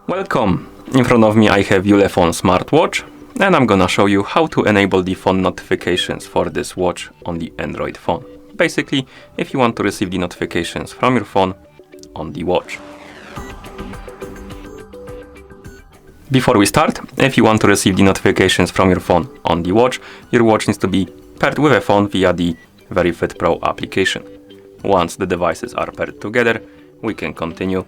Welcome! In front of me I have ULEFONE Smartwatch, and I'm gonna show you how to enable the phone notifications for this watch on the Android phone. Basically, if you want to receive the notifications from your phone on the watch. Before we start, if you want to receive the notifications from your phone on the watch, your watch needs to be paired with a phone via the VeryFit Pro application. Once the devices are paired together, we can continue.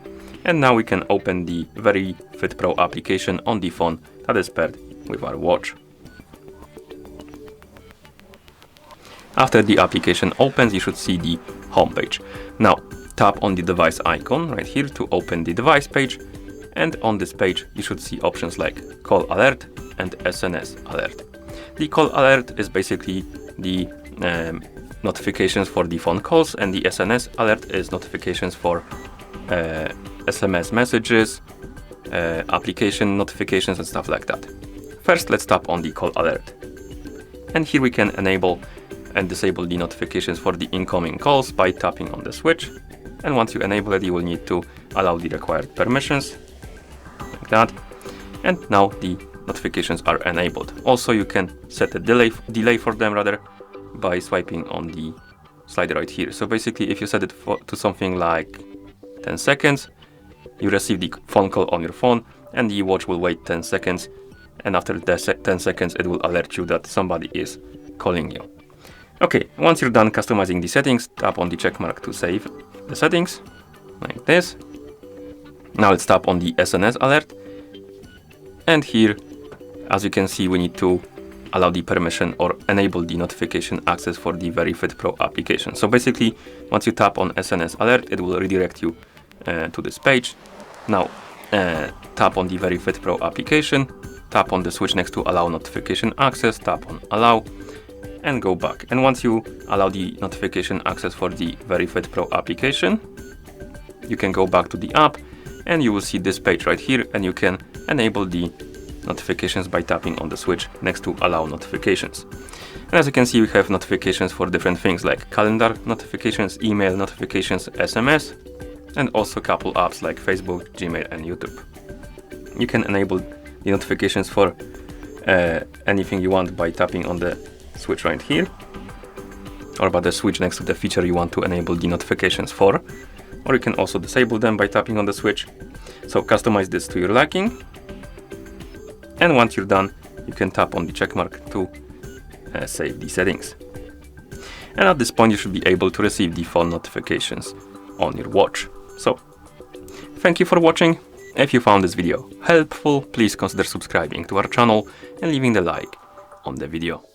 And now we can open the VeryFit Pro application on the phone that is paired with our watch. After the application opens, you should see the home page. Now tap on the device icon right here to open the device page, and on this page you should see options like call alert and SNS alert. The call alert is basically the notifications for the phone calls, and the SNS alert is notifications for SMS messages, application notifications and stuff like that. First, let's tap on the call alert. And here we can enable and disable the notifications for the incoming calls by tapping on the switch. And once you enable it, you will need to allow the required permissions, like that. And now the notifications are enabled. Also, you can set a delay for them by swiping on the slider right here. So basically, if you set it to something like 10 seconds, you receive the phone call on your phone, and the watch will wait 10 seconds, and after the 10 seconds it will alert you that somebody is calling you. Okay, once you're done customizing the settings, tap on the check mark to save the settings, like this. Now let's tap on the SNS alert, and here, as you can see, we need to allow the permission or enable the notification access for the VeryFit Pro application. So basically, once you tap on SNS alert, it will redirect you to this page. Now tap on the VeryFit Pro application, tap on the switch next to allow notification access, tap on allow, and go back. And once you allow the notification access for the VeryFit Pro application, you can go back to the app, and you will see this page right here, and you can enable the notifications by tapping on the switch next to allow notifications. And as you can see, we have notifications for different things like calendar notifications, email notifications, SMS, and also a couple apps like Facebook, Gmail, and YouTube. You can enable the notifications for anything you want by tapping on the switch right here, or by the switch next to the feature you want to enable the notifications for, or you can also disable them by tapping on the switch. So customize this to your liking. And once you're done, you can tap on the check mark to save the settings. And at this point, you should be able to receive the phone notifications on your watch. So, thank you for watching. If you found this video helpful, please consider subscribing to our channel and leaving the like on the video.